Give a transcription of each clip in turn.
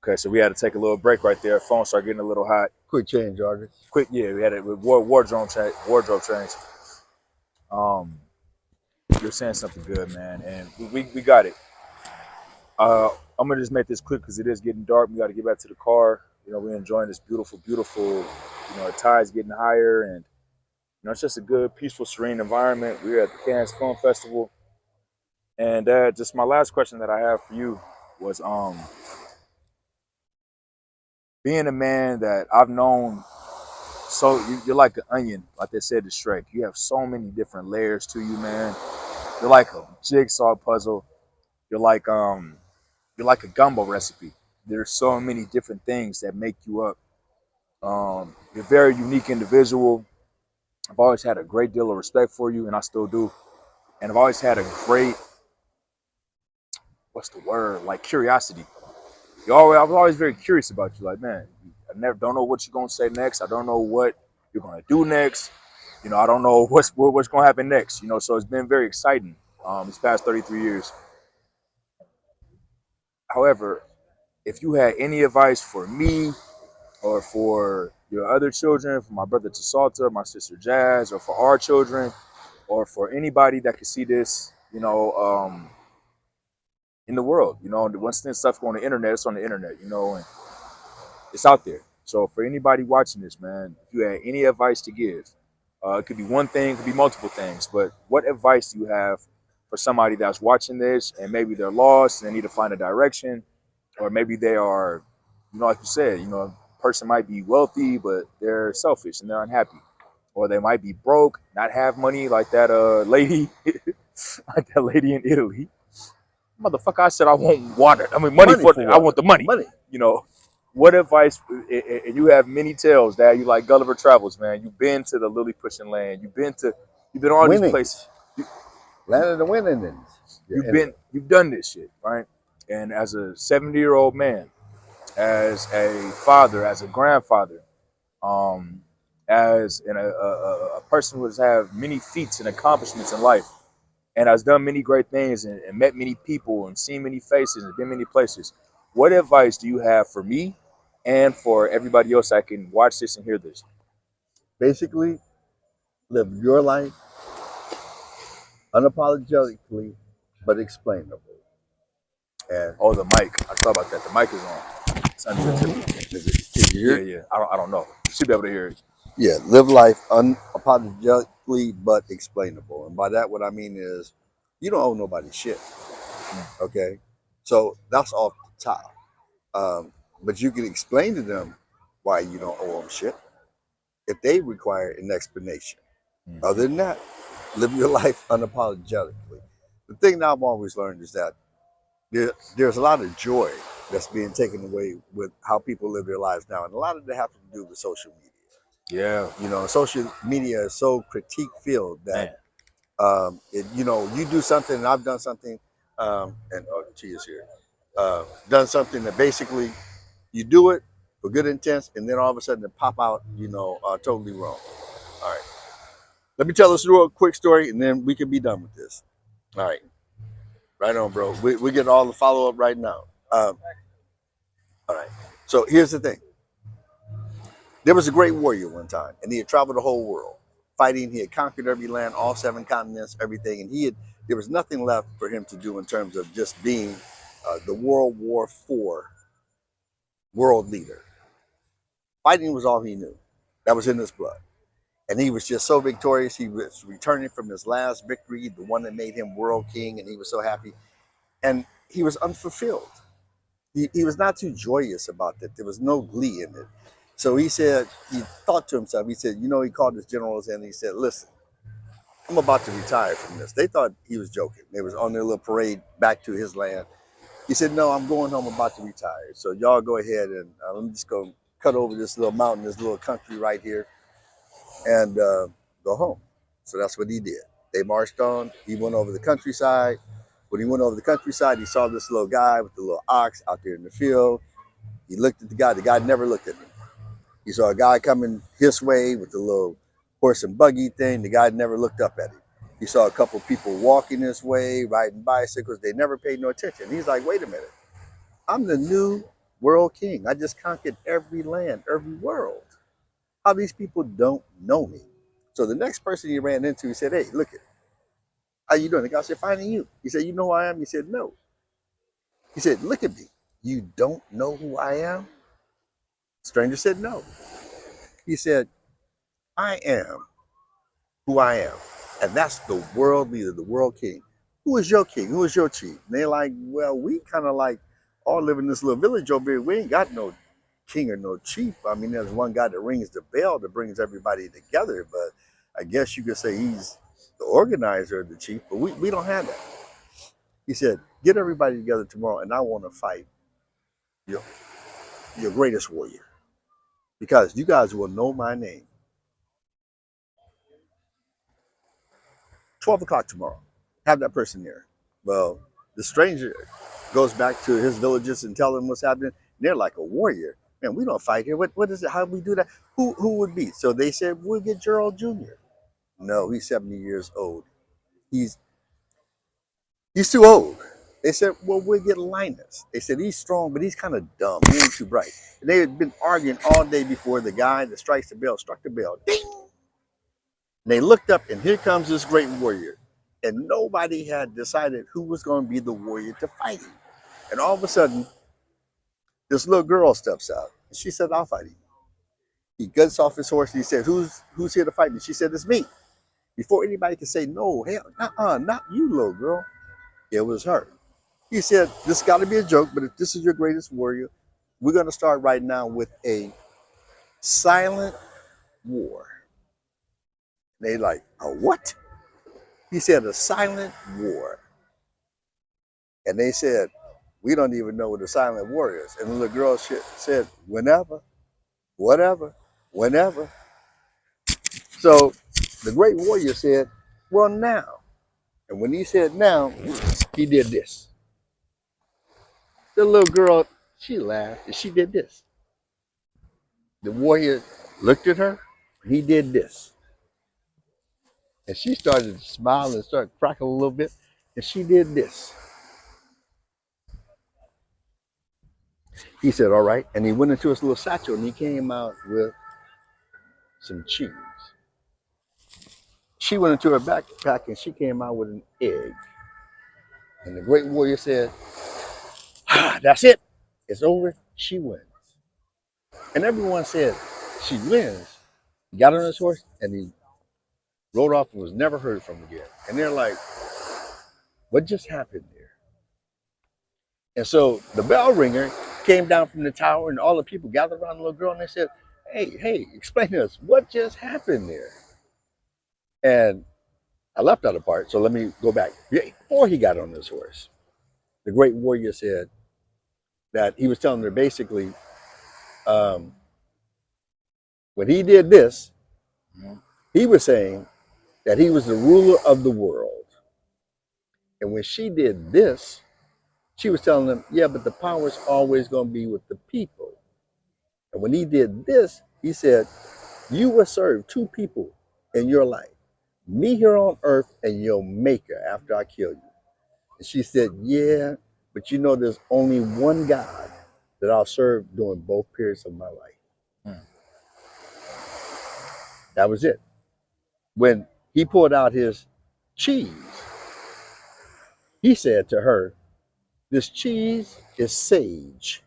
Okay, so we had to take a little break right there. Phone started getting a little hot. Quick change, August. Quick, yeah, we had it with wardrobe change. Um, you're saying something good, man, and we got it. I'm gonna just make this quick because it is getting dark. We got to get back to the car. You know, we're enjoying this beautiful, beautiful. You know, the tide's getting higher, and you know, it's just a good, peaceful, serene environment. We're at the Cannes Film Festival, and just my last question that I have for you was, being a man that I've known, so you're like an onion, like they said to Shrek. You have so many different layers to you, man. You're like a jigsaw puzzle. You're like a gumbo recipe. There's so many different things that make you up. You're a very unique individual. I've always had a great deal of respect for you, and I still do. And I've always had a great, what's the word, like curiosity. I was always very curious about you. Like, man, I never don't know what you're gonna say next. I don't know what you're gonna do next. You know, I don't know what's gonna happen next. You know, so it's been very exciting. These past 33 years. However, if you had any advice for me or for your other children, for my brother Tasalta, my sister Jazz, or for our children, or for anybody that could see this, you know, in the world, you know, once this stuff go on the internet, it's on the internet, you know, and it's out there. So for anybody watching this, man, if you had any advice to give, it could be one thing, it could be multiple things, but what advice do you have for somebody that's watching this and maybe they're lost and they need to find a direction, or maybe they are, you know, like you said, you know, a person might be wealthy, but they're selfish and they're unhappy, or they might be broke, not have money, like that lady, like that lady in Italy. Motherfucker, I said I want water. I mean, money for I want the money. Money. You know, what advice? And you have many tales, Dad. You like Gulliver Travels, man. You've been to the lily pushing land. You've been all these places. Land of the winning. You've done this shit, right? And as a 70-year-old man, as a father, as a grandfather, um, as a person who has had many feats and accomplishments in life, and has done many great things and met many people and seen many faces and been many places. What advice do you have for me and for everybody else that can watch this and hear this? Basically, live your life unapologetically, but explainable. And the mic. I thought about that. The mic is on. It's unsensitive. Can you hear it? Yeah. I don't know. You should be able to hear it. Yeah, live life unapologetically, but explainable. And by that, what I mean is, you don't owe nobody shit. Okay, so that's off the top. But you can explain to them why you don't owe them shit if they require an explanation. Other than that, live your life unapologetically. The thing that I've always learned is that there's a lot of joy that's being taken away with how people live their lives now, and a lot of it has to do with social media. Yeah, you know, social media is so critique filled that you know, you do something and I've done something, and she is here, done something that basically you do it for good intent, and then all of a sudden it pop out, you know, totally wrong. All right, let me tell us a real quick story, and then we can be done with this. All right, right on, bro. We get all the follow up right now. All right, so here's the thing. There was a great warrior one time, and he had traveled the whole world fighting. He had conquered every land, all 7 continents, everything, and there was nothing left for him to do in terms of just being the World War IV world leader. Fighting was all he knew. That was in his blood. And he was just so victorious. He was returning from his last victory, the one that made him world king, and he was so happy. And he was unfulfilled. He was not too joyous about that. There was no glee in it. So he said, he thought to himself, he said, you know, he called his generals in and he said, listen, I'm about to retire from this. They thought he was joking. They was on their little parade back to his land. He said, no, I'm going home, I'm about to retire. So y'all go ahead and let me just go cut over this little mountain, this little country right here, and go home. So that's what he did. They marched on. He went over the countryside. When he went over the countryside, he saw this little guy with the little ox out there in the field. He looked at the guy. The guy never looked at him. He saw a guy coming his way with the little horse and buggy thing. The guy never looked up at him. He saw a couple people walking this way, riding bicycles. They never paid no attention. He's like, wait a minute. I'm the new world king. I just conquered every land, every world. How these people don't know me. So the next person he ran into, he said, hey, look it. How you doing? The guy said, finding you. He said, you know who I am? He said, no. He said, look at me. You don't know who I am? Stranger said, no. He said, I am who I am. And that's the world leader, the world king. Who is your king? Who is your chief? And they're like, well, we kind of like all live in this little village over here. We ain't got no king or no chief. I mean, there's one guy that rings the bell that brings everybody together. But I guess you could say he's the organizer of the chief, but we don't have that. He said, get everybody together tomorrow and I want to fight your, your greatest warrior because you guys will know my name. 12 o'clock tomorrow. Have that person there. Well, the stranger goes back to his villages and tell them what's happening. And they're like a warrior. Man, we don't fight here. What is it? How do we do that? Who would be? So they said, we'll get Gerald Jr. No, he's 70 years old. He's too old. They said, well, we'll get Linus. They said, he's strong, but he's kind of dumb. He ain't too bright. And they had been arguing all day before the guy that strikes the bell struck the bell. Ding! And they looked up, and here comes this great warrior. And nobody had decided who was going to be the warrior to fight him. And all of a sudden, this little girl steps out. And she said, I'll fight him. He gets off his horse, and he said, who's here to fight me? She said, it's me. Before anybody could say, no, hell, not you, little girl. It was her. He said, this got to be a joke, but if this is your greatest warrior, we're going to start right now with a silent war. And they like, a what? He said, a silent war. And they said, we don't even know what a silent war is. And the little girl said, whenever, whatever, whenever. So the great warrior said, well, now. And when he said now, he did this. The little girl, she laughed and she did this. The warrior looked at her, he did this. And she started to smile and started crackling a little bit, and she did this. He said, all right. And he went into his little satchel and he came out with some cheese. She went into her backpack and she came out with an egg. And the great warrior said, that's it. It's over. She wins. And everyone said, she wins. He got on his horse and he rode off and was never heard from again. And they're like, what just happened there? And so the bell ringer came down from the tower and all the people gathered around the little girl and they said, hey, explain to us, what just happened there? And I left out a part, so let me go back. Before he got on his horse, the great warrior said that he was telling her basically, when he did this, he was saying that he was the ruler of the world. And when she did this, she was telling them, yeah, but the power's always going to be with the people. And when he did this, he said, you will serve two people in your life, me here on earth and your maker after I kill you. And she said, yeah, but you know, there's only one God that I'll serve during both periods of my life. That was it. When he pulled out his cheese, he said to her, this cheese is sage,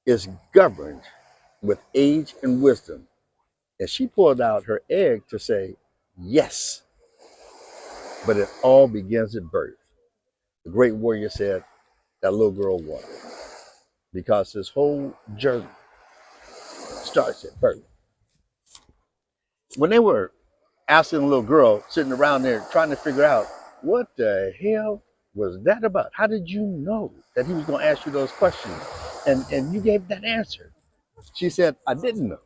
is governed with age and wisdom. And she pulled out her egg to say, yes, but it all begins at birth. The great warrior said that little girl won because his whole journey starts at birth. When they were asking the little girl sitting around there trying to figure out what the hell was that about? How did you know that he was going to ask you those questions? And you gave that answer. She said, I didn't know.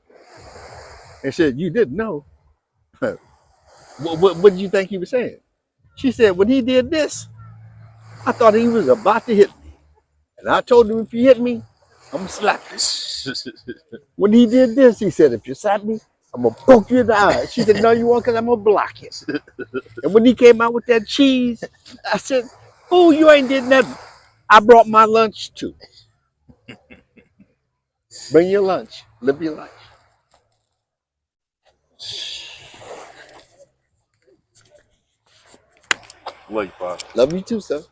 They said, you didn't know? What did you think he was saying? She said, when he did this, I thought he was about to hit me. And I told him, if you hit me, I'm going to slap you. When he did this, he said, if you slap me, I'm going to poke you in the eye. She said, no, you won't, because I'm going to block it. And when he came out with that cheese, I said, oh, you ain't did nothing. I brought my lunch too. Bring your lunch. Live your life. Love you, Pop. Love you too, sir.